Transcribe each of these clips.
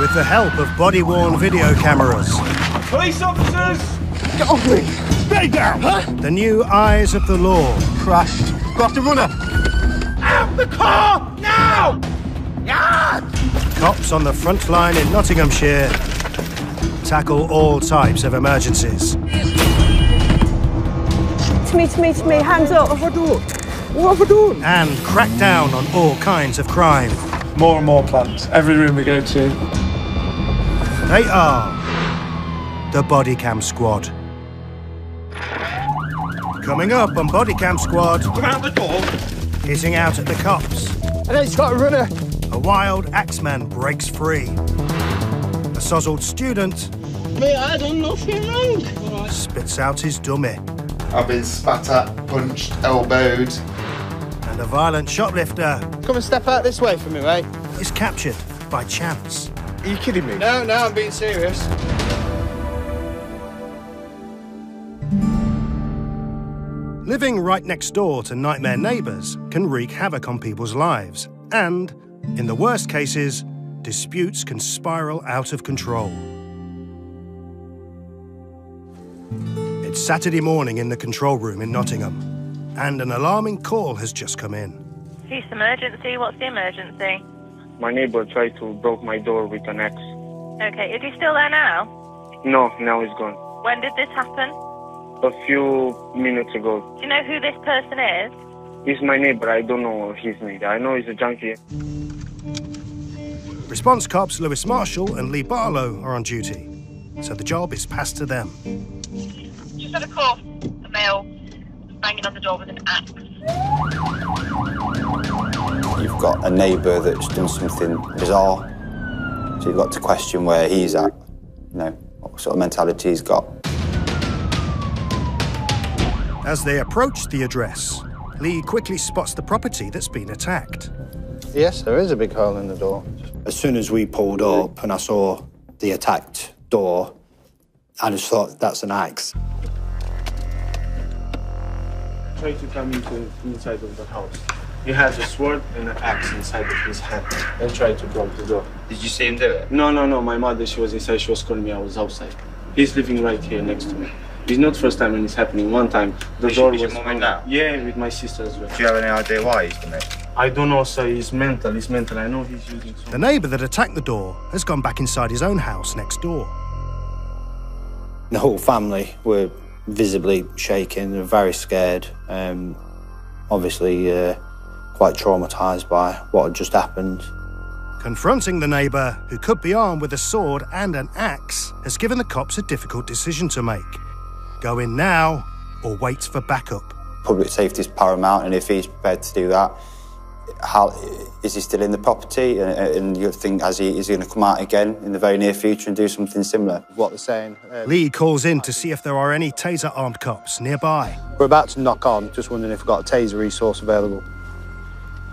with the help of body-worn video cameras. Police officers! Get off me! Stay down! Huh? The new eyes of the law. Crashed. Go after runner! Out the car! Now! Yeah! Cops on the front line in Nottinghamshire tackle all types of emergencies. To me, hands up. What have I done? What have I done? And crack down on all kinds of crime. More and more plans. Every room we go to. They are the Bodycam Squad. Coming up on Bodycam Squad. Come out the door. Hitting out at the cops. And then he's got a runner. A wild axeman breaks free. A sozzled student. Mate, I done nothing wrong. Spits out his dummy. I've been spat at, punched, elbowed. And a violent shoplifter. Come and step out this way for me, mate. Is captured by chance. Are you kidding me? No, I'm being serious. Living right next door to nightmare neighbours can wreak havoc on people's lives. And, in the worst cases, disputes can spiral out of control. It's Saturday morning in the control room in Nottingham, and an alarming call has just come in. Police emergency, what's the emergency? My neighbor tried to break my door with an axe. Okay, is he still there now? No, now he's gone. When did this happen? A few minutes ago. Do you know who this person is? He's my neighbor, I don't know his name. I know he's a junkie. Response cops Lewis Marshall and Lee Barlow are on duty, so the job is passed to them. Just had a call. A male banging on the door with an axe. You've got a neighbour that's done something bizarre, so you've got to question where he's at, you know, what sort of mentality he's got. As they approach the address, Lee quickly spots the property that's been attacked. Yes, there is a big hole in the door. As soon as we pulled up and I saw the attacked door, I just thought, that's an axe. Tried to come inside of the house. He has a sword and an axe inside of his hand and tried to block the door. Did you see him do it? No. My mother, she was inside, she was calling me, I was outside. He's living right here next to me. It's not the first time when it's happening. One time, the door was... With your mum and dad? Yeah, with my sister as well. Do you have any idea why he's done it? I don't know, sir. He's mental. I know he's using something. The neighbour that attacked the door has gone back inside his own house next door. The whole family were visibly shaking, they were very scared, obviously quite traumatised by what had just happened. Confronting the neighbour, who could be armed with a sword and an axe, has given the cops a difficult decision to make. Go in now, or wait for backup. Public safety is paramount, and if he's prepared to do that, how is he still in the property? And you think, is he going to come out again in the very near future and do something similar? What they're saying. Lee calls in to see if there are any taser-armed cops nearby. We're about to knock on, just wondering if we've got a taser resource available.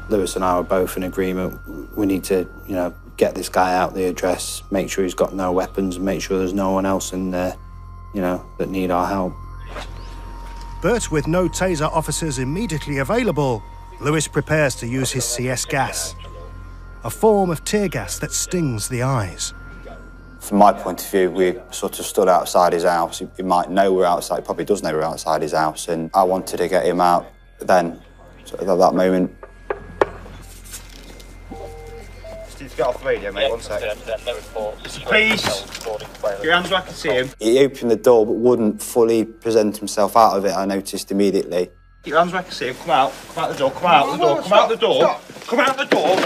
Lewis and I were both in agreement. We need to, get this guy out the address, make sure he's got no weapons, and make sure there's no one else in there, that need our help. But with no taser officers immediately available, Lewis prepares to use his CS gas, a form of tear gas that stings the eyes. From my point of view, we sort of stood outside his house. He might know we're outside, probably does know we're outside his house, and I wanted to get him out then, sort of at that moment. Steve, get off the radio, mate, 1 sec. No reports. Please, get your hands back and see him. He opened the door but wouldn't fully present himself out of it, I noticed immediately. Get your hands back and see him. Come out the door, come out the door, come out the door. Come out the door.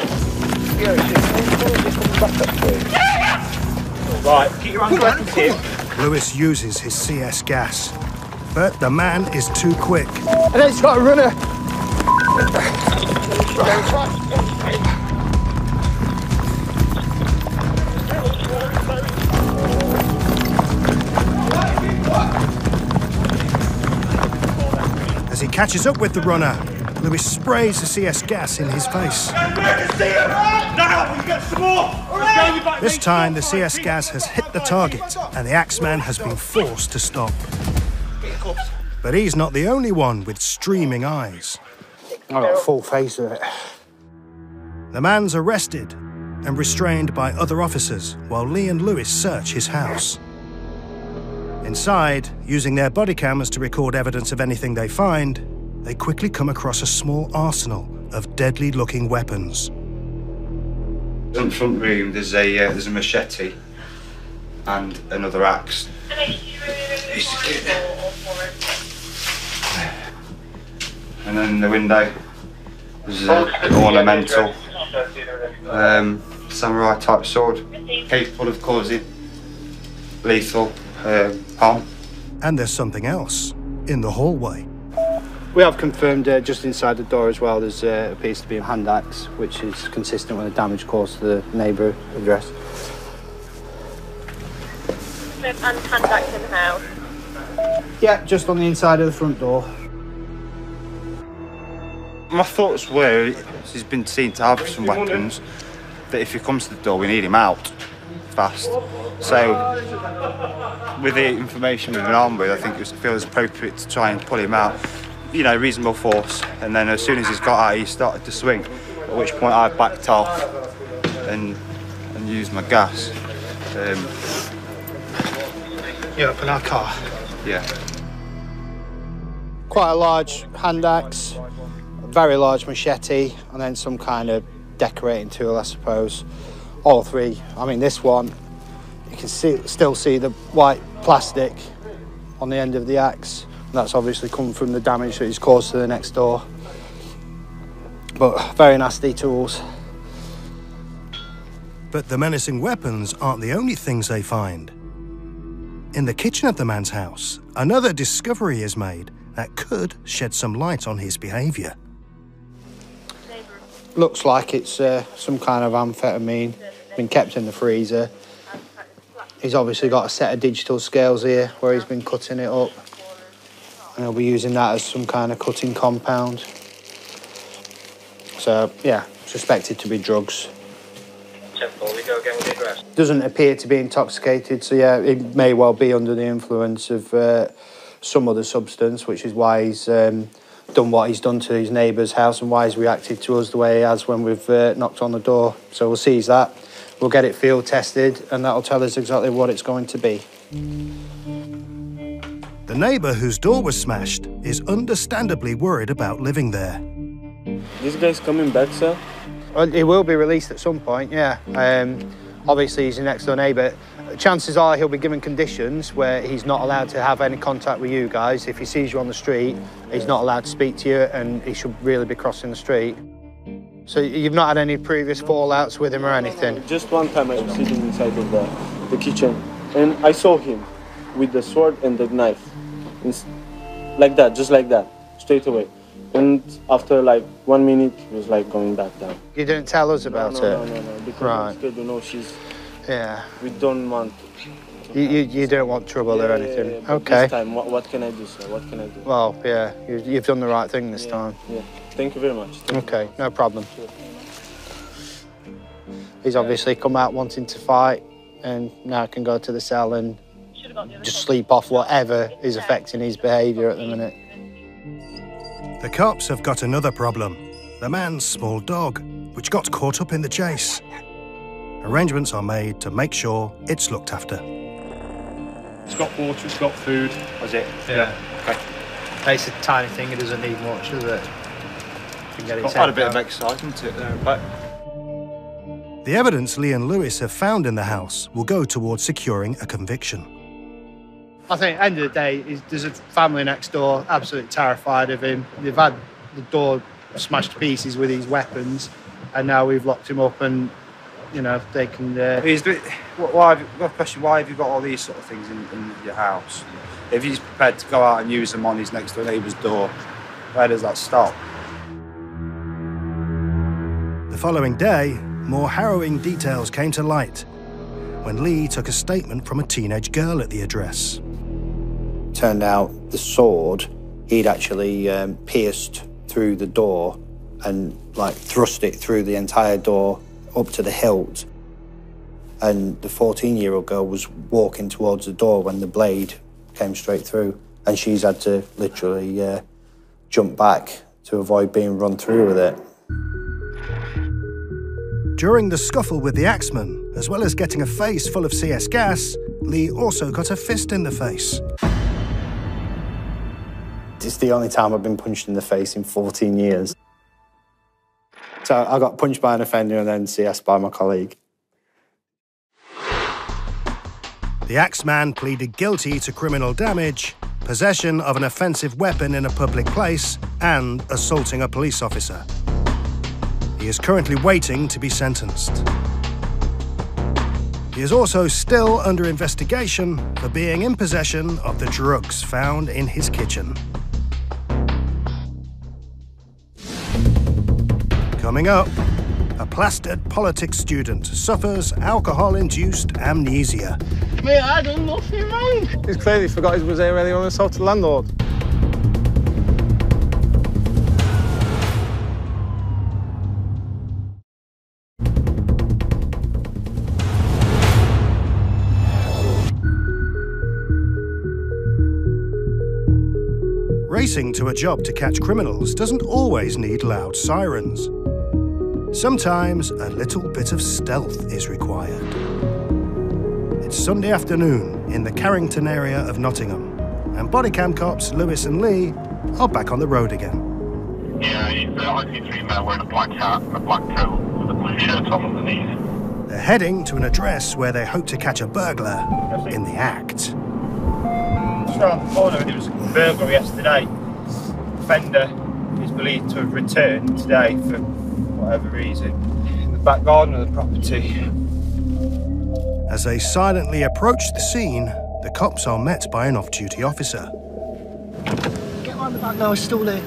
Right, get your hands back and see him. Lewis uses his CS gas, but the man is too quick. And then he's got a runner. As he catches up with the runner, Lewis sprays the CS gas in his face. This time, the CS gas has hit the target, and the Axeman has been forced to stop. But he's not the only one with streaming eyes. I've got a full face of it. The man's arrested, and restrained by other officers while Lee and Lewis search his house. Inside, using their body cameras to record evidence of anything they find, they quickly come across a small arsenal of deadly-looking weapons. In the front room, there's a machete and another axe. And then in the window, there's an ornamental samurai type sword, capable of causing lethal harm. And there's something else in the hallway. We have confirmed just inside the door as well there's appears to be a hand axe, which is consistent with the damage caused to the neighbour address. And hand axe in the house. Yeah, just on the inside of the front door. My thoughts were, he's been seen to have some weapons, that if he comes to the door we need him out fast. So with the information we've been armed with, I think it feels appropriate to try and pull him out. You know, reasonable force, and then as soon as he's got out, he started to swing, at which point I backed off and used my gas. You open our car? Yeah. Quite a large hand axe, a very large machete, and then some kind of decorating tool, I suppose. All three. I mean, this one, you can still see the white plastic on the end of the axe. That's obviously come from the damage that he's caused to the next door. But very nasty tools. But the menacing weapons aren't the only things they find. In the kitchen of the man's house, another discovery is made that could shed some light on his behaviour. Looks like it's some kind of amphetamine, been kept in the freezer. He's obviously got a set of digital scales here where he's been cutting it up. And he'll be using that as some kind of cutting compound. So, yeah, suspected to be drugs. 10-4, we go again with the address. Doesn't appear to be intoxicated, so yeah, it may well be under the influence of some other substance, which is why he's done what he's done to his neighbour's house and why he's reacted to us the way he has when we've knocked on the door. So we'll seize that, we'll get it field tested, and that'll tell us exactly what it's going to be. The neighbour whose door was smashed is understandably worried about living there. This guy's coming back, sir? Well, he will be released at some point, yeah. Obviously, he's your next door neighbour. Chances are he'll be given conditions where he's not allowed to have any contact with you guys. If he sees you on the street, he's not allowed to speak to you, and he should really be crossing the street. So you've not had any previous fallouts with him or anything? Just one time I was sitting inside of the kitchen, and I saw him with the sword and the knife. Like that, just like that, straight away. And after like 1 minute, he was like going back down. You didn't tell us about it? No, because I'm scared, you know, she's... Yeah. We don't want... You don't want trouble or anything? Yeah, okay. This time, what can I do, sir? What can I do? Well, yeah, you've done the right thing this time. Yeah, thank you very much. Okay, no problem. Sure. He's obviously come out wanting to fight, and now can go to the cell and just sleep off whatever is affecting his behaviour at the minute. The cops have got another problem. The man's small dog, which got caught up in the chase. Arrangements are made to make sure it's looked after. It's got water, it's got food. Was it? Yeah. Okay. It's a tiny thing, it doesn't need much, does it? Got quite a bit of excitement to it there, in fact. The evidence Lee and Lewis have found in the house will go towards securing a conviction. I think at the end of the day, there's a family next door absolutely terrified of him. They've had the door smashed to pieces with these weapons, and now we've locked him up and, you know, they can... Why have you got all these sort of things in your house? If he's prepared to go out and use them on his next door neighbour's door, where does that stop? The following day, more harrowing details came to light when Lee took a statement from a teenage girl at the address. Turned out the sword, he'd actually pierced through the door and like thrust it through the entire door up to the hilt. And the 14-year-old girl was walking towards the door when the blade came straight through, and she's had to literally jump back to avoid being run through with it. During the scuffle with the axeman, as well as getting a face full of CS gas, Lee also got a fist in the face. It's the only time I've been punched in the face in 14 years. So I got punched by an offender and then CS by my colleague. The axeman pleaded guilty to criminal damage, possession of an offensive weapon in a public place, and assaulting a police officer. He is currently waiting to be sentenced. He is also still under investigation for being in possession of the drugs found in his kitchen. Coming up, a plastered politics student suffers alcohol-induced amnesia. Mate, I done nothing wrong. He's clearly forgot he was here earlier on and assaulted the landlord. Racing to a job to catch criminals doesn't always need loud sirens. Sometimes a little bit of stealth is required. It's Sunday afternoon in the Carrington area of Nottingham, and Bodycam cops Lewis and Lee are back on the road again. Yeah, he's I see three men wearing a black hat and a black coat with a blue shirt on underneath. They're heading to an address where they hope to catch a burglar in the act. Just around the corner, there was a burglary yesterday. The offender is believed to have returned today for whatever reason in the back garden of the property. As they silently approach the scene, the cops are met by an off-duty officer. Get around the back now, it's still there.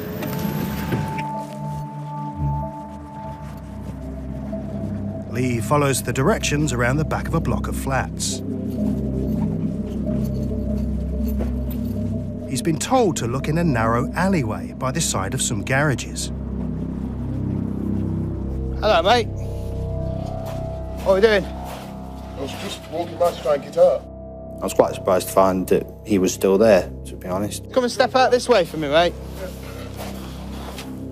Lee follows the directions around the back of a block of flats. He's been told to look in a narrow alleyway by the side of some garages. Hello, mate. What are we doing? I was just walking by to try and get out. I was quite surprised to find that he was still there, to be honest. Come and step out this way for me, mate.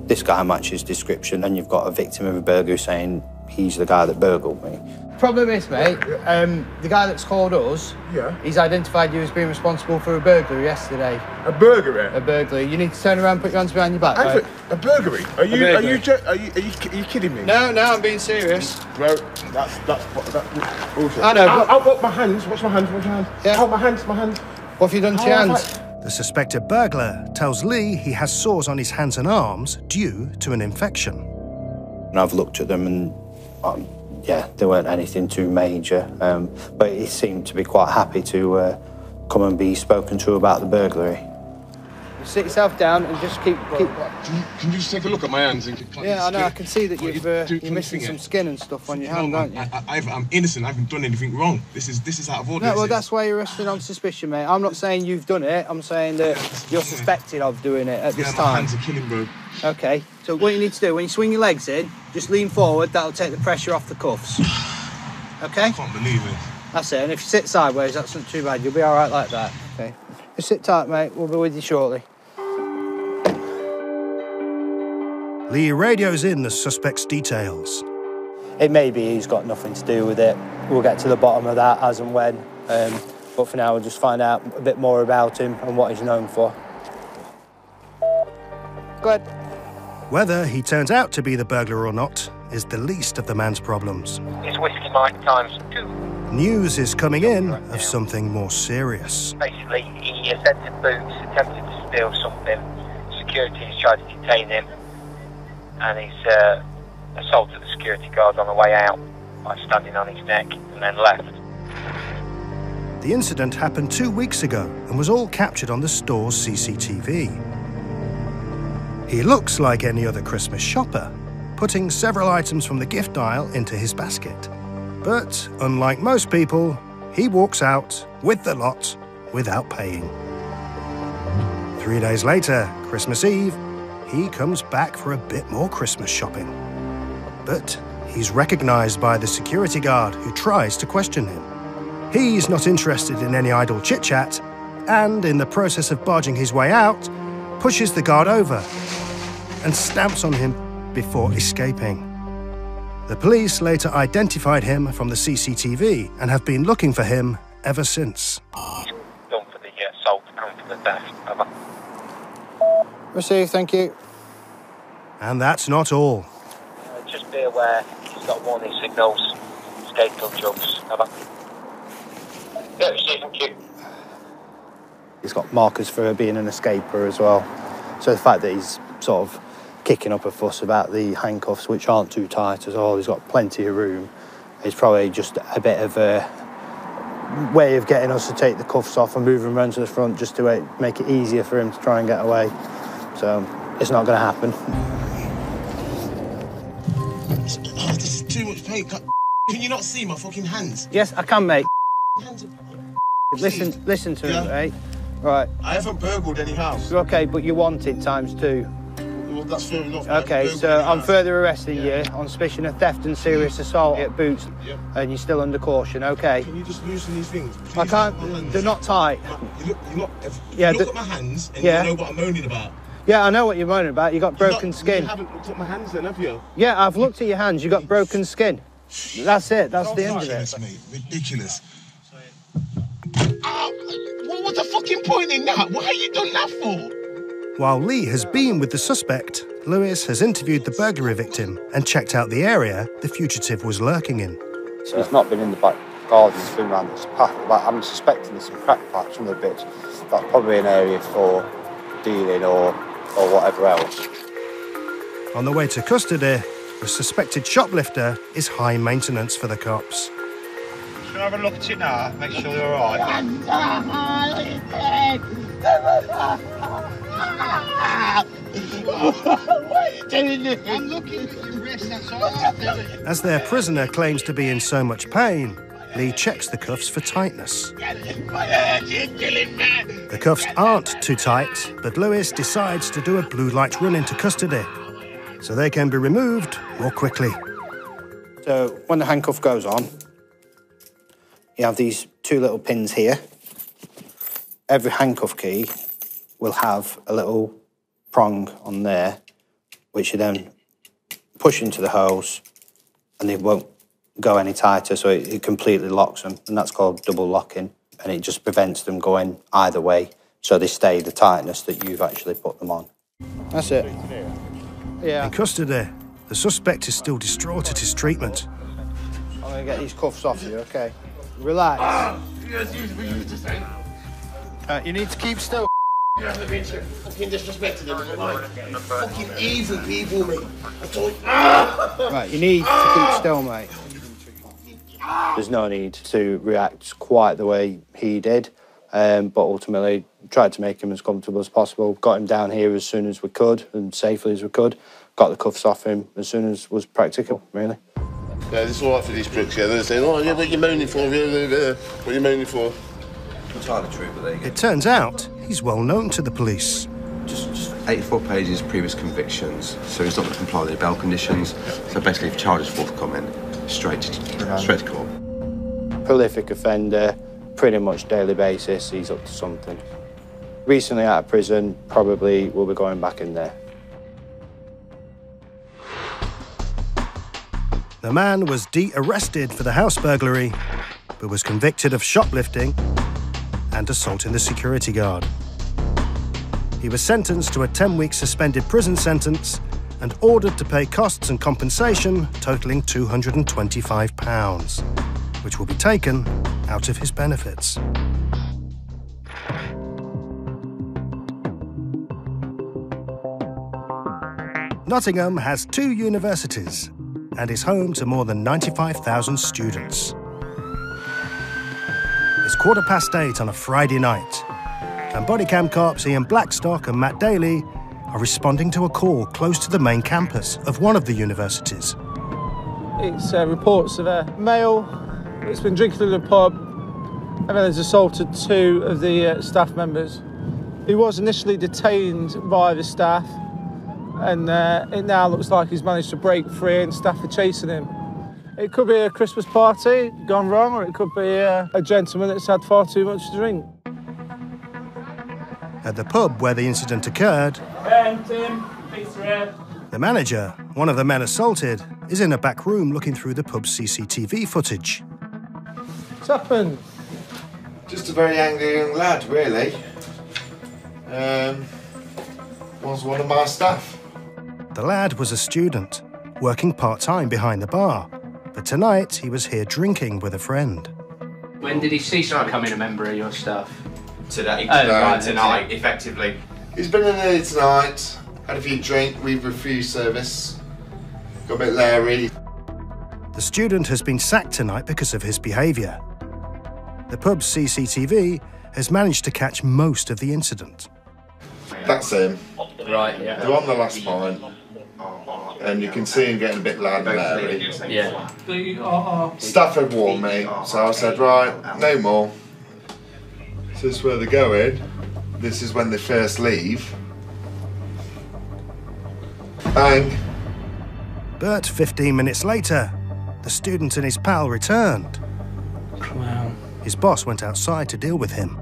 This guy matches description, and you've got a victim of a burglary saying he's the guy that burgled me. Problem is, mate, the guy that's called us, he's identified you as being responsible for a burglary yesterday. A burglary? A burglary. You need to turn around and put your hands behind your back, right? A burglary? Are you kidding me? No, I'm being serious. Well, that's bullshit. I know. Out my hands. Watch my hands. Yeah. Out my hands. What have you done to your hands? The suspected burglar tells Lee he has sores on his hands and arms due to an infection. And I've looked at them and, yeah, there weren't anything too major, but he seemed to be quite happy to come and be spoken to about the burglary. Sit yourself down and just keep... Can you just take a look at my hands? Yeah, I know, I can see that you're missing some skin and stuff on your hand, aren't you? I'm innocent, I haven't done anything wrong. This is out of order. No, well, that's why you're arrested on suspicion, mate. I'm not saying you've done it, I'm saying that you're suspected of doing it at this time. My hands are killing, bro. Okay, so what you need to do, when you swing your legs in, just lean forward, that'll take the pressure off the cuffs. Okay? I can't believe it. That's it, and if you sit sideways, that's not too bad. You'll be all right like that. Okay. Just sit tight, mate. We'll be with you shortly. Lee radios in the suspect's details. It may be he's got nothing to do with it. We'll get to the bottom of that as and when. But for now, we'll just find out a bit more about him and what he's known for. Go ahead. Whether he turns out to be the burglar or not is the least of the man's problems. It's Whiskey Mike ×2. News is coming in of something more serious. Basically, he entered boots, attempted to steal something. Security has tried to detain him, and he's assaulted the security guard on the way out by standing on his neck and then left. The incident happened 2 weeks ago and was all captured on the store's CCTV. He looks like any other Christmas shopper, putting several items from the gift aisle into his basket. But unlike most people, he walks out with the lot without paying. 3 days later, Christmas Eve, he comes back for a bit more Christmas shopping. But he's recognised by the security guard who tries to question him. He's not interested in any idle chit-chat, and in the process of barging his way out, pushes the guard over and stamps on him before escaping. The police later identified him from the CCTV and have been looking for him ever since. He's done for the assault and for the theft. Received, thank you. And that's not all. Just be aware, he's got warning signals, scapegoat jumps. Yeah, received, thank you. He's got markers for being an escaper as well. So the fact that he's sort of kicking up a fuss about the handcuffs, which aren't too tight at all, he's got plenty of room, is probably just a bit of a way of getting us to take the cuffs off and move him around to the front just to make it easier for him to try and get away. So it's not going to happen. Oh, this is too much pain. Can you not see my fucking hands? Yes, I can, mate. Hands are... Listen to him, mate. Right. I haven't burgled any house. Okay, but you wanted ×2. Well, that's fair enough. Okay, so I'm further arresting you on suspicion of theft and serious assault at Boots, and you're still under caution, okay? Can you just loosen these things? Please, I can't, they're not tight. You look at my hands and you know what I'm moaning about. Yeah, I know what you're moaning about. You got broken skin. You haven't looked at my hands then, have you? Yeah, I've looked at your hands. You got broken skin. That's it. That's the end of it. Mate. Ridiculous. What's the fucking point in that? Why have you done that for? While Lee has been with the suspect, Lewis has interviewed the burglary victim and checked out the area the fugitive was lurking in. So he's not been in the back garden, he's been around this path. Like, I'm suspecting there's some crack pipes from the bits. That's probably an area for dealing or whatever else. On the way to custody, the suspected shoplifter is high maintenance for the cops. Should I have a look at it now, make sure you're all right? Why are you doing this? I'm looking at your wrist, that's all I'm doing. As their prisoner claims to be in so much pain, Lee checks the cuffs for tightness. The cuffs aren't too tight, but Lewis decides to do a blue light run into custody, so they can be removed more quickly. So when the handcuff goes on, you have these two little pins here. Every handcuff key will have a little prong on there, which you then push into the hose, and they won't go any tighter, so it completely locks them, and that's called double locking, and it just prevents them going either way, so they stay the tightness that you've actually put them on. That's it. Yeah. In custody, the suspect is still distraught at his treatment. I'm going to get these cuffs off you, OK? Relax. You need to keep still. You haven't been so fucking disrespected them, like fucking evil people, mate. I told you. Right, you need to keep still, mate. There's no need to react quite the way he did, but ultimately tried to make him as comfortable as possible. Got him down here as soon as we could and safely as we could. Got the cuffs off him as soon as was practical, really. Yeah, this is all right for these pricks, yeah. They're saying, oh, yeah, what are you moaning for? What are you moaning for? Entirely true, but there you go. It turns out he's well known to the police. Just 84 pages, previous convictions, so he's not going to comply with the bail conditions. So basically, if charges forthcoming, straight to court. Prolific offender, pretty much daily basis, he's up to something. Recently out of prison, probably will be going back in there. The man was de-arrested for the house burglary, but was convicted of shoplifting and assaulting the security guard. He was sentenced to a 10-week suspended prison sentence and ordered to pay costs and compensation totaling £225, which will be taken out of his benefits. Nottingham has 2 universities and is home to more than 95,000 students. It's 8:15 on a Friday night, and Bodycam cops Ian Blackstock and Matt Daly are responding to a call close to the main campus of one of the universities. It's reports of a male that's been drinking in the pub and then has assaulted 2 of the staff members. He was initially detained by the staff, and it now looks like he's managed to break free and staff are chasing him. It could be a Christmas party gone wrong, or it could be a gentleman that's had far too much to drink. At the pub where the incident occurred, Ben, Tim, pizza here. the manager, one of the men assaulted, is in a back room looking through the pub's CCTV footage. What's happened? Just a very angry young lad, really. Was one of my staff. The lad was a student, working part-time behind the bar, but tonight he was here drinking with a friend. When did he cease becoming a member of your staff? Today. Right, tonight, effectively. He's been in here tonight, had a few drinks, we've refused service, got a bit leery. The student has been sacked tonight because of his behaviour. The pub's CCTV has managed to catch most of the incident. That's him. Right, yeah. They're on the last point, and you can see him getting a bit loud and leery. Yeah. Staff had warned me, so I said, right, no more. So this is where they're going. This is when they first leave. Bang. But 15 minutes later, the student and his pal returned. Wow. His boss went outside to deal with him.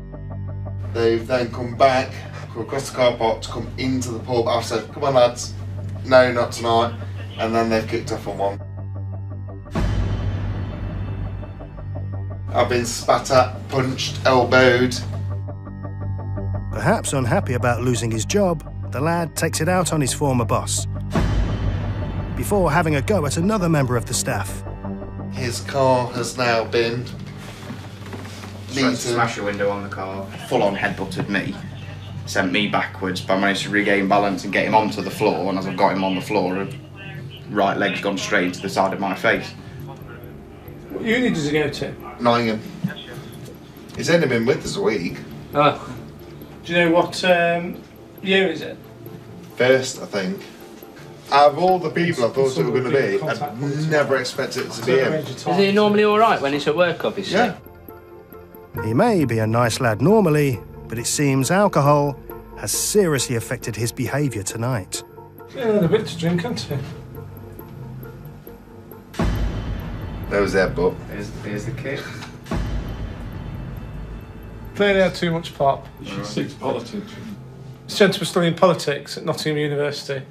They've then come back, come across the car park to come into the pub. I've said, come on lads, no, not tonight. And then they've kicked off on one. I've been spat at, punched, elbowed. Perhaps unhappy about losing his job, the lad takes it out on his former boss, before having a go at another member of the staff. His car has now been Tried to smash a window on the car, full-on headbutted me, sent me backwards, but I managed to regain balance and get him onto the floor, and as I've got him on the floor, his right leg's gone straight into the side of my face. What uni does he go to? Nottingham. He's only been with us a week. Oh. Do you know what year is it? First, I think. Out of all the people I thought it were going to be, I'd never expected it to be him. Is he normally all right when he's at work, obviously? Yeah. He may be a nice lad normally, but it seems alcohol has seriously affected his behaviour tonight. Yeah, a bit to drink, hasn't he? That was their book. There's the kid. Clearly had too much pop. You should stick to politics. This gentleman studying politics at Nottingham University.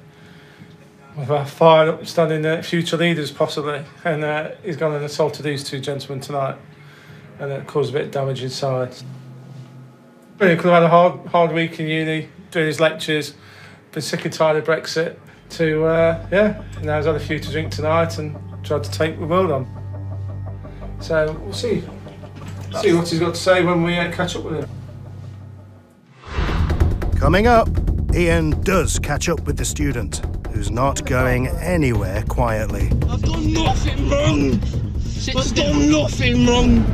With our fire upstanding future leaders, possibly. And he's gone and assaulted these two gentlemen tonight. And it caused a bit of damage inside. Really could have had a hard week in uni, doing his lectures, been sick and tired of Brexit, to, yeah, now he's had a few to drink tonight and tried to take the world on. So we'll see what he's got to say when we catch up with him. Coming up, Ian does catch up with the student, who's not going anywhere quietly. I've done nothing wrong! I've done nothing wrong!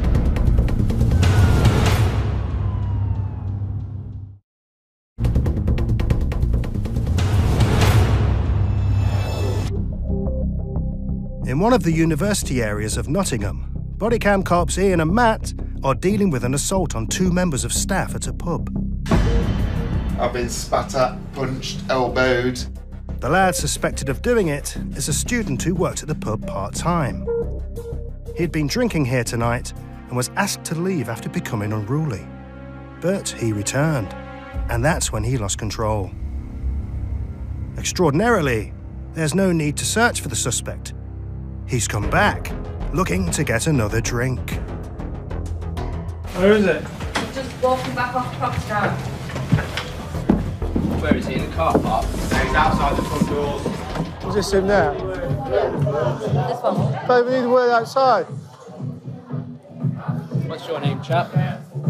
In one of the university areas of Nottingham, Bodycam cops Ian and Matt are dealing with an assault on two members of staff at a pub. I've been spat at, punched, elbowed. The lad suspected of doing it is a student who worked at the pub part-time. He'd been drinking here tonight and was asked to leave after becoming unruly. But he returned, and that's when he lost control. Extraordinarily, there's no need to search for the suspect. He's come back, looking to get another drink. Where is it? He's just walking back off the property now. Where is he? In the car park? He's outside the front doors. Is this him there? This one. But we need to wait outside. What's your name, chap?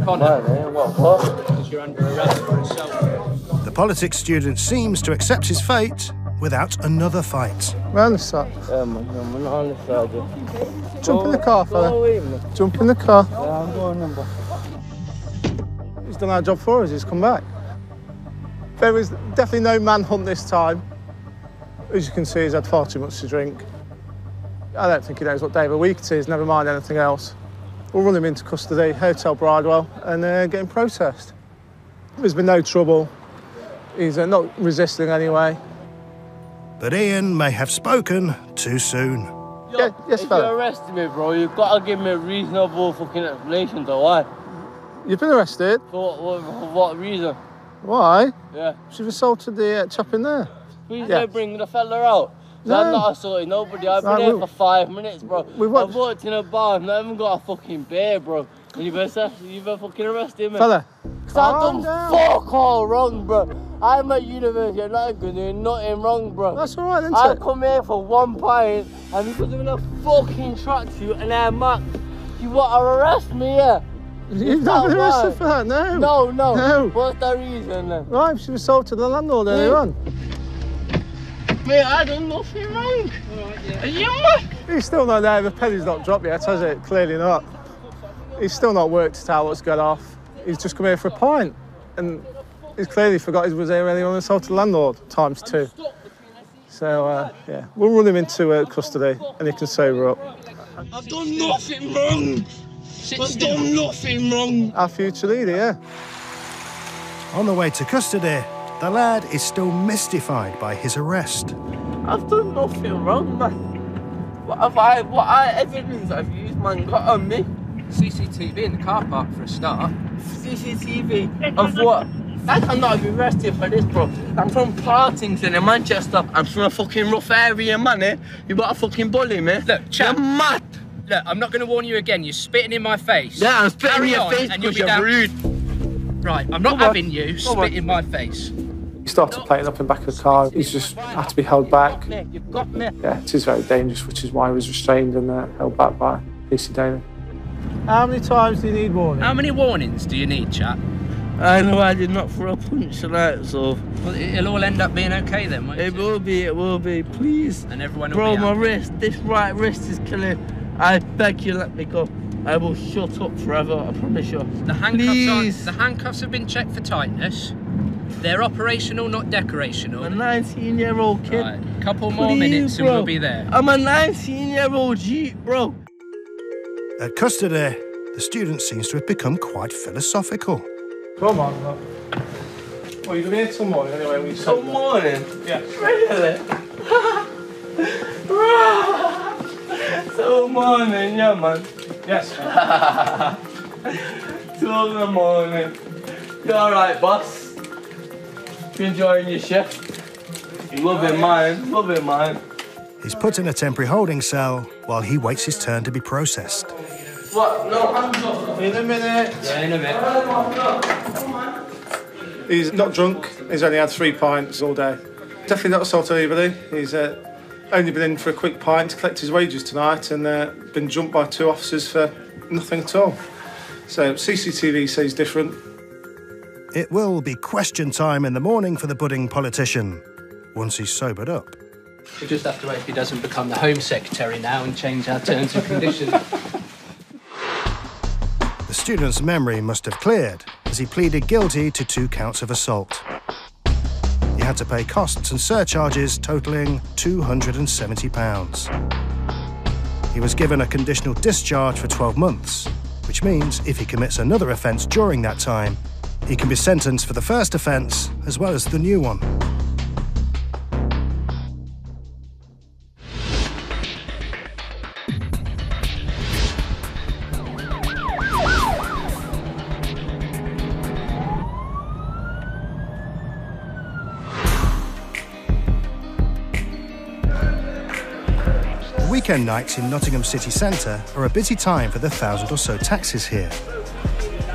Connor. What? Because you're under arrest for assault. The politics student seems to accept his fate without another fight. We're on the side. Yeah, man, I'm on the side. Jump in the car, fella. Jump in the car. Yeah, I'm going number. He's done our job for us, he's come back. There was definitely no manhunt this time. As you can see, he's had far too much to drink. I don't think he knows what day of the week it is, never mind anything else. We'll run him into custody, Hotel Bridewell, and get him processed. There's been no trouble. He's not resisting anyway. But Ian may have spoken too soon. Yeah, yes, if fella. you arrested me, bro, you've got to give me a reasonable fucking explanation to why. You've been arrested? For what reason? Why? Yeah. You've assaulted the chap in there. Please Yeah. don't bring the fella out. No. I've not assaulted nobody. I've been here for 5 minutes, bro. I've worked in a bar. I've not even got a fucking beer, bro. You better fucking arrest him, man. Fella. Because I've done fuck all wrong, bro. I'm at university at Nottingham doing nothing wrong, bro. That's alright, isn't it? I come here for 1 pint and because I'm in a fucking tracksuit and Air Max, you want to arrest me, yeah? You've not been arrested for that, no. No. What's the reason then? Right, she was sold to the landlord earlier on. Mate, I done nothing wrong. Are you mad? He's still not there, the penny's not dropped yet, has it? Clearly not. He's still not worked it out what's going off. He's just come here for a pint. And he's clearly forgot he was here earlier on and sold to the landlord, ×2. So, yeah, we'll run him into custody and he can sober up. I've done nothing wrong. I've done nothing wrong. Our future leader, yeah. On the way to custody, the lad is still mystified by his arrest. I've done nothing wrong, man. What evidence have you used, man, got on me? CCTV in the car park for a start. CCTV of what? I cannot be arrested for this, bro. I'm from Partington in Manchester. I'm from a fucking rough area, man, eh? You got a fucking bully me? Look, chap. You're mad. Look, I'm not going to warn you again. You're spitting in my face. Yeah, I'm spitting in your face and you'll because be you're down. rude. Right, I'm not having you spit in my face. He started playing up in the back of the car. He's just had to be held back. You've got me. Yeah, it is very dangerous, which is why he was restrained and held back by PC Daly. How many times do you need warning? How many warnings do you need, chap? I know I did not throw a punch tonight, so... Well, it'll all end up being okay then, won't it? It will be, please. And everyone will be happy. My wrist, this right wrist is killing. I beg you, let me go. I will shut up forever, I promise you. The handcuffs have been checked for tightness. They're operational, not decorational. I'm a 19-year-old kid. Right, couple more minutes and we'll be there. I'm a 19-year-old Jeep, bro. At custody, the student seems to have become quite philosophical. Come on, look. Well, you're going to be here till morning anyway. Till morning? Yeah. Really? Till morning, yeah, man. Yes. Till the morning. You alright, boss? You enjoying your shift? You loving mine. He's put in a temporary holding cell while he waits his turn to be processed. What? No, hands up. In a minute. Yeah, in a minute. He's not drunk. He's only had 3 pints all day. Definitely not assaulted anybody. He's only been in for a quick pint to collect his wages tonight and been jumped by 2 officers for nothing at all. So CCTV says different. It will be question time in the morning for the budding politician, once he's sobered up. We just have to wait if he doesn't become the Home Secretary now and change our terms and conditions. The student's memory must have cleared as he pleaded guilty to 2 counts of assault. He had to pay costs and surcharges totalling £270. He was given a conditional discharge for 12 months, which means if he commits another offence during that time, he can be sentenced for the first offence as well as the new one. Weekend nights in Nottingham city centre are a busy time for the 1,000 or so taxis here,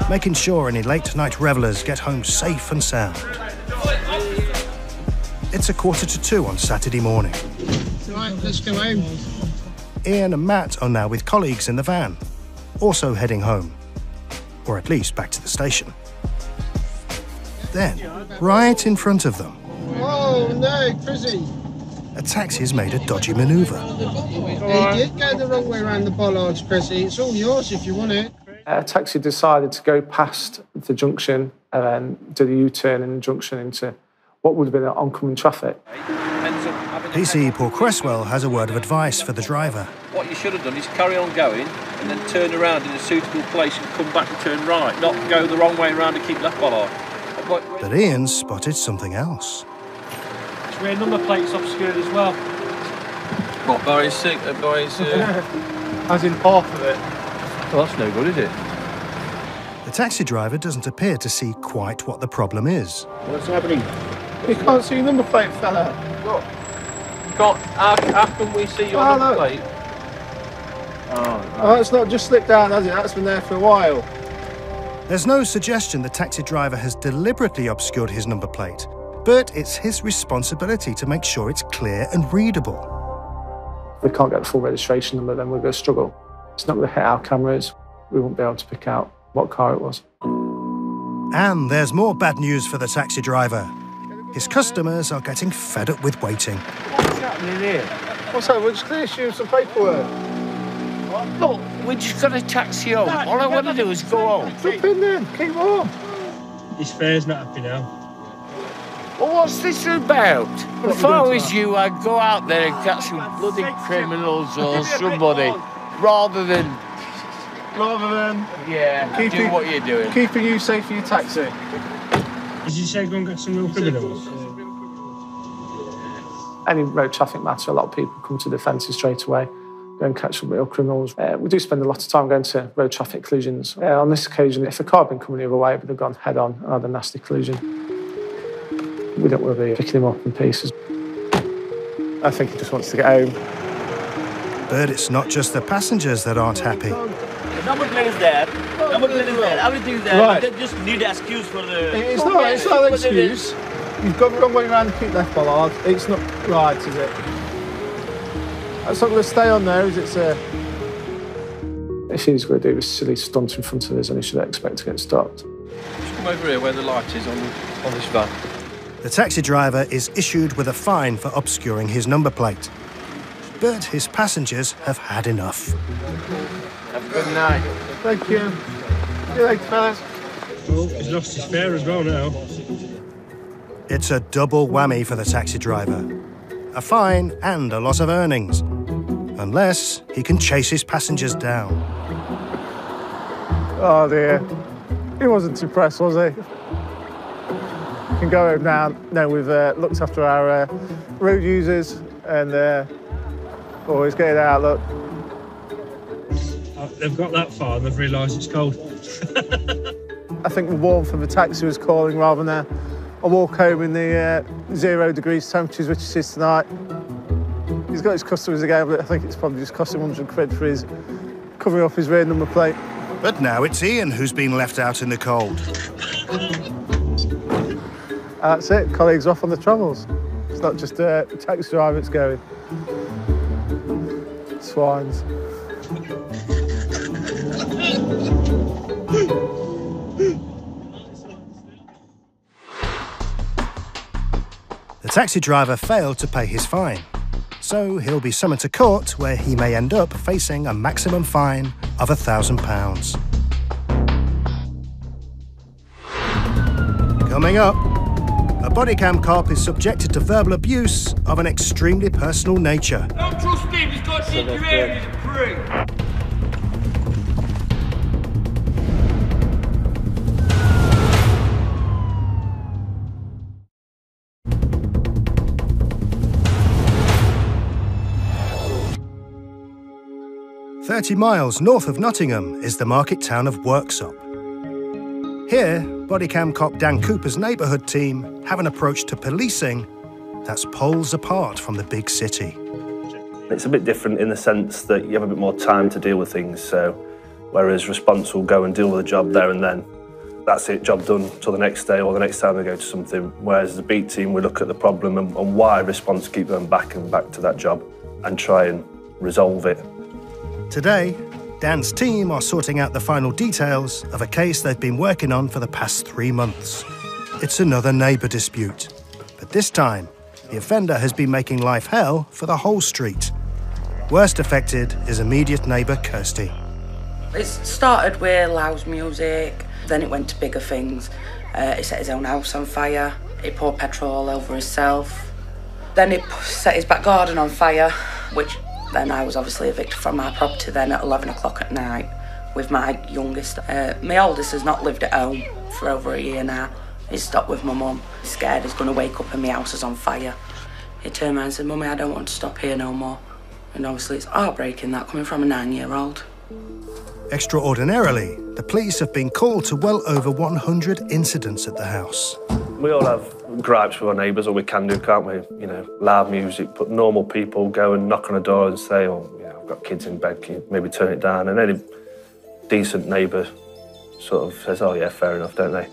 making sure any late-night revellers get home safe and sound. It's 1:45 on Saturday morning. Right, let's go home. Ian and Matt are now with colleagues in the van, also heading home, or at least back to the station. Then, right in front of them, Oh no, Chrissy! a taxi's made a dodgy manoeuvre. You did go the wrong way around the bollards, Chrissy. It's all yours if you want it. A taxi decided to go past the junction and then do the U-turn in the junction into what would have been oncoming traffic. PC Paul Cresswell has a word of advice for the driver. What you should have done is carry on going and then turn around in a suitable place and come back and turn right, not go the wrong way around and keep left bollard. But Ian spotted something else. It's where number plates obscured as well. What, Barry's sick? As in half of it. Well, that's no good, is it? The taxi driver doesn't appear to see quite what the problem is. What's happening? You can't see number plate, fella. What? You Scott, how can we see your number plate? Oh, it's not just slipped down, has it? That's been there for a while. There's no suggestion the taxi driver has deliberately obscured his number plate, but it's his responsibility to make sure it's clear and readable. If we can't get the full registration number, then we're going to struggle. It's not going to hit our cameras. We won't be able to pick out what car it was. And there's more bad news for the taxi driver. His customers are getting fed up with waiting. What's happening here? What's that? We're just going to issue some paperwork. Look, we just got a taxi home. All I want to do is go home. Jump in then, keep warm. His fare's not happy now. Well, what's this about? If I was you, I'd go out there and catch some bloody criminals or somebody, rather than... Yeah, do what you're doing. Keeping you safe for your taxi. Did you say go and get some real criminals? Any road traffic matter, a lot of people come to the fences straight away, go and catch some real criminals. We do spend a lot of time going to road traffic collisions. On this occasion, if a car had been coming the other way, it would have gone head on and had a nasty collision. We don't want to be picking him up in pieces. I think he just wants to get home. But it's not just the passengers that aren't happy. The number plate is there. Number plate is there. Everything's there. Right. They just need an excuse for the... It's not an excuse. You've got the wrong way around the keep left bollard. It's not right, is it? That's not going to stay on there, is it, sir? If he's going to do this silly stunt in front of us, then he should expect to get stopped. Just come over here where the light is on this van. The taxi driver is issued with a fine for obscuring his number plate. But his passengers have had enough. Have a good night. Thank you. See you later, fellas. Oh, he's lost his fare as well now. It's a double whammy for the taxi driver. A fine and a loss of earnings. Unless he can chase his passengers down. Oh dear. He wasn't impressed, was he? We can go home now. No, we've looked after our road users and always getting out, look. They've got that far and they've realised it's cold. I think the warmth of the taxi was calling rather than a walk home in the 0 degrees temperatures, which it is tonight. He's got his customers again, but I think it's probably just cost him 100 quid for his covering up his rear number plate. But now it's Ian who's been left out in the cold. That's it, colleagues off on the travels. It's not just a taxi driver that's going. Swines. The taxi driver failed to pay his fine, so he'll be summoned to court where he may end up facing a maximum fine of £1,000. Coming up, a bodycam cop is subjected to verbal abuse of an extremely personal nature. Don't trust him, he's got to your ear, he's a prick. 30 miles north of Nottingham is the market town of Worksop. Here, bodycam cop Dan Cooper's neighbourhood team have an approach to policing that's poles apart from the big city. It's a bit different in the sense that you have a bit more time to deal with things, so whereas response will go and deal with a job there and then. That's it, job done till the next day or the next time they go to something. Whereas the beat team, we look at the problem and why response keep going back and back to that job and try and resolve it. Today, Dan's team are sorting out the final details of a case they've been working on for the past 3 months. It's another neighbour dispute, but this time, the offender has been making life hell for the whole street. Worst affected is immediate neighbour Kirsty. It started with loud music, then it went to bigger things. He set his own house on fire, he poured petrol all over himself. Then he set his back garden on fire, which then I was obviously evicted from my property then at 11 o'clock at night with my youngest. My oldest has not lived at home for over a year now. He's stopped with my mum. He's scared he's going to wake up and my house is on fire. He turned around and said, "Mummy, I don't want to stop here no more." And obviously it's heartbreaking that coming from a 9-year-old. Extraordinarily, the police have been called to well over 100 incidents at the house. We all have gripes with our neighbours, or we can do, can't we? You know, loud music, but normal people go and knock on a door and say, oh, you know, I've got kids in bed, can you maybe turn it down? And any decent neighbour sort of says, oh yeah, fair enough, don't they?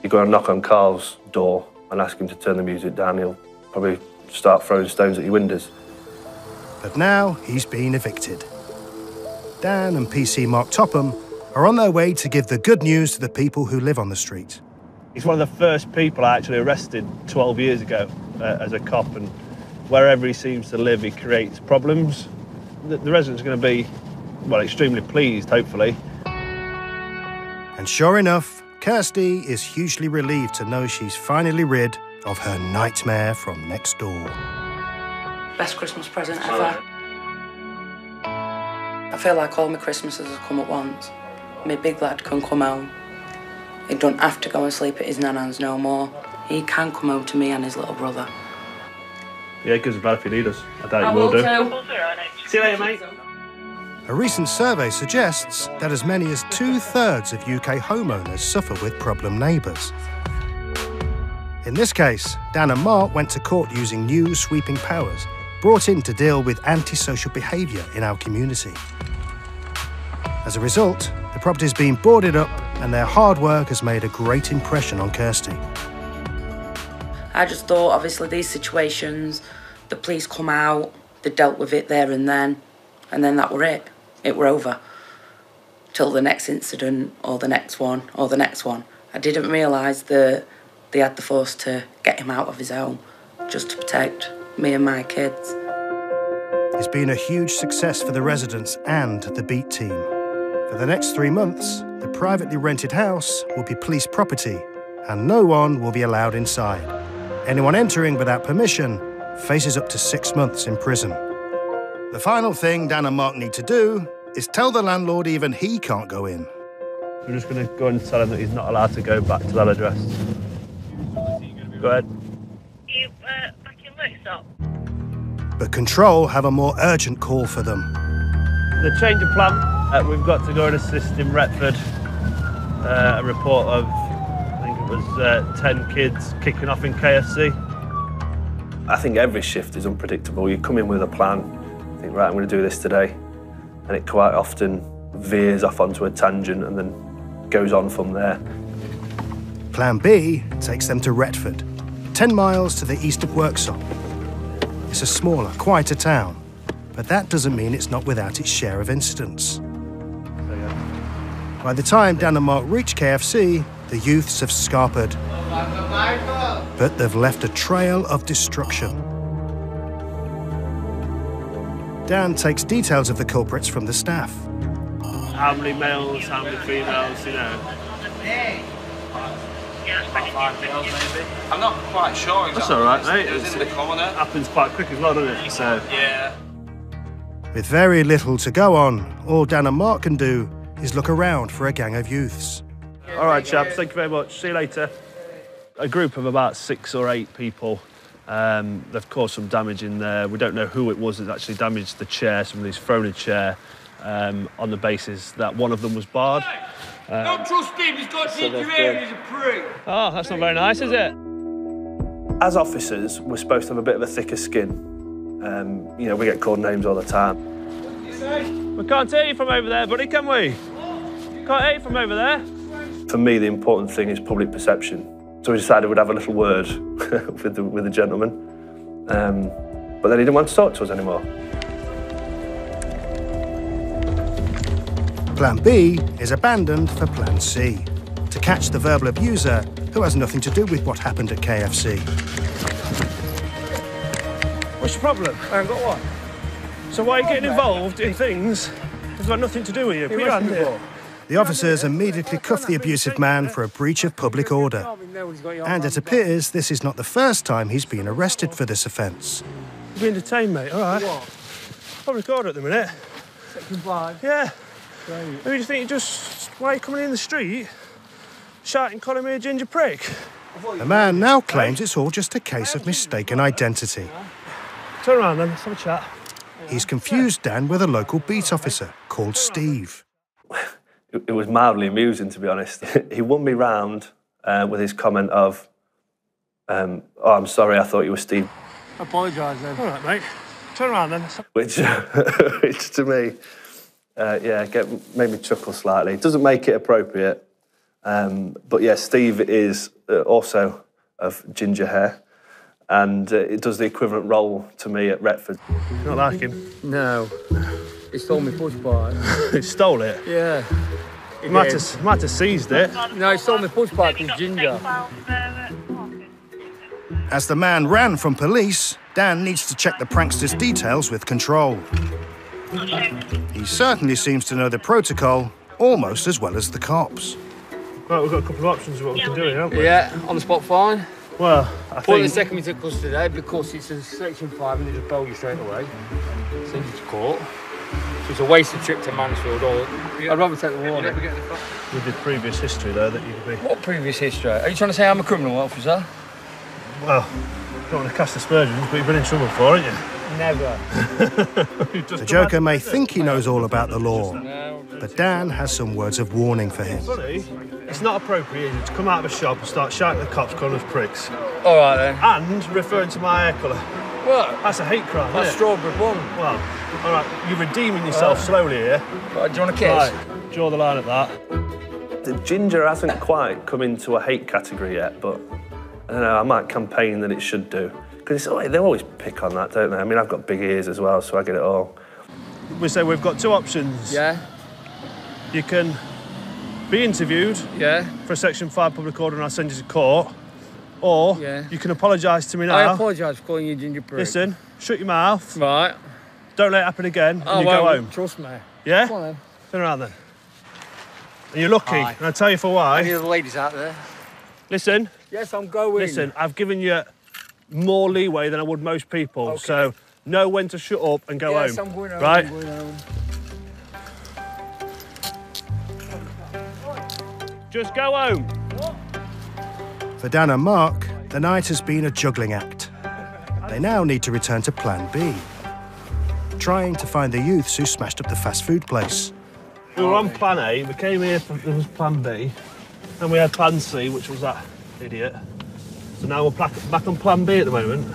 You go and knock on Carl's door and ask him to turn the music down, he'll probably start throwing stones at your windows. But now he's been evicted. Dan and PC Mark Topham are on their way to give the good news to the people who live on the street. He's one of the first people I actually arrested 12 years ago as a cop, and wherever he seems to live, he creates problems. The residents are going to be, well, extremely pleased, hopefully. And sure enough, Kirsty is hugely relieved to know she's finally rid of her nightmare from next door. Best Christmas present ever. I feel like all my Christmases have come at once. My big lad can come home. He don't have to go and sleep at his nana's no more. He can come home to me and his little brother. Yeah, give us a bell if you need us. I doubt you will do. See you later, mate. A recent survey suggests that as many as 2/3 of UK homeowners suffer with problem neighbours. In this case, Dan and Mark went to court using new sweeping powers, brought in to deal with antisocial behaviour in our community. As a result, the property's been boarded up and their hard work has made a great impression on Kirsty. I just thought, obviously, these situations, the police come out, they dealt with it there and then that were it. It were over. Till the next incident, or the next one, or the next one. I didn't realise that they had the force to get him out of his home, just to protect me and my kids. It's been a huge success for the residents and the beat team. For the next 3 months, the privately rented house will be police property and no one will be allowed inside. Anyone entering without permission faces up to 6 months in prison. The final thing Dan and Mark need to do is tell the landlord even he can't go in. We're just going to go and tell him that he's not allowed to go back to that address. Go ahead. You back in workshop? But Control have a more urgent call for them. The change of plan. We've got to go and assist in Retford. A report of, I think it was 10 kids kicking off in KFC. I think every shift is unpredictable. You come in with a plan, think, right, I'm going to do this today. And it quite often veers off onto a tangent and then goes on from there. Plan B takes them to Retford, 10 miles to the east of Worksop. It's a smaller, quieter town, but that doesn't mean it's not without its share of incidents. By the time Dan and Mark reach KFC, the youths have scarpered, but they've left a trail of destruction. Dan takes details of the culprits from the staff. How many males, how many females, you know? About 5 males, maybe. I'm not quite sure exactly. That's all right, mate. It was in the corner. It happens quite quick as well, doesn't it? So. Yeah. With very little to go on, all Dan and Mark can do is look around for a gang of youths. All right, chaps, thank you very much. See you later. A group of about 6 or 8 people. They've caused some damage in there. We don't know who it was that actually damaged the chair. Somebody's thrown a chair on the basis that one of them was barred. Don't trust him, he's got to eat your ear, he's a prick. Oh, that's not very nice, is it? As officers, we're supposed to have a bit of a thicker skin. You know, we get called names all the time. We can't hear you from over there, buddy, can we? Can't hear you from over there. For me, the important thing is public perception. So we decided we'd have a little word with the gentleman. But then he didn't want to talk to us anymore. Plan B is abandoned for Plan C, to catch the verbal abuser who has nothing to do with what happened at KFC. What's your problem? I haven't got one. So why are you getting involved in things that's got nothing to do with you? Put your hand here. The officers immediately cuff the abusive man for a breach of public order. And it appears this is not the first time he's been arrested for this offence. You're being detained, mate, all right. Public order at the minute. Section 5. Yeah. Great. Who do you think why are you coming in the street shouting, calling me a ginger prick? The man now claims it's all just a case of mistaken identity. Turn around then, let's have a chat. He's confused Dan with a local beat officer called Steve. It was mildly amusing, to be honest. He won me round with his comment of, oh, I'm sorry, I thought you were Steve. I apologise then. All right, mate. Turn around then. Which to me, made me chuckle slightly. It doesn't make it appropriate. But yeah, Steve is also of ginger hair, and it does the equivalent role to me at Retford. You not like him? No. He stole my push bike. He stole it? Yeah. He might have seized it. No, he stole my push bike with ginger. As the man ran from police, Dan needs to check the prankster's details with control. He certainly seems to know the protocol almost as well as the cops. Right, we've got a couple of options of what we can do here, haven't we? Yeah, on the spot fine. Well, I Point think... the second me to custody because it's a section 5 and they just bail you straight away. Send you to court. So it's a wasted trip to Mansfield or... I'd rather take the warning. With the previous history, though, that you could be... What previous history? Are you trying to say I'm a criminal officer? Well, don't want to cast aspersions, but you've been in trouble for, haven't you? Never. The Joker may think he knows all about the law, but Dan has some words of warning for him. Funny, it's not appropriate to come out of a shop and start shouting at the cops calling us pricks. All right, then. And referring to my hair colour. What? That's a hate crime, That's isn't it? strawberry blonde. Well, all right, you're redeeming yourself slowly here. Right, do you want a kiss? Right, draw the line at that. The ginger hasn't quite come into a hate category yet, but I don't know, I might campaign that it should do. Because they always pick on that, don't they? I mean, I've got big ears as well, so I get it all. We say we've got two options. Yeah. You can be interviewed for a Section 5 public order and I'll send you to court, or you can apologise to me now. I apologise for calling you ginger prick. Listen, shut your mouth. Right. Don't let it happen again, and you go home. Trust me. Yeah? Come on then. Turn around then. And you're lucky, and I'll tell you for why. Any of the ladies out there? Listen. Yes, I'm going. Listen, I've given you more leeway than I would most people, so know when to shut up and go home. Yes, I'm going home. Right? I'm going home. Just go home. For Dan and Mark, the night has been a juggling act. They now need to return to Plan B, trying to find the youths who smashed up the fast food place. We were on Plan A, we came here, there was Plan B, and we had Plan C, which was that idiot. So now we're back on Plan B at the moment.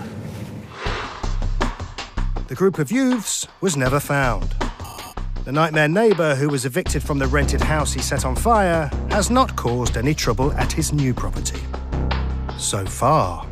The group of youths was never found. The nightmare neighbour who was evicted from the rented house he set on fire has not caused any trouble at his new property. So far.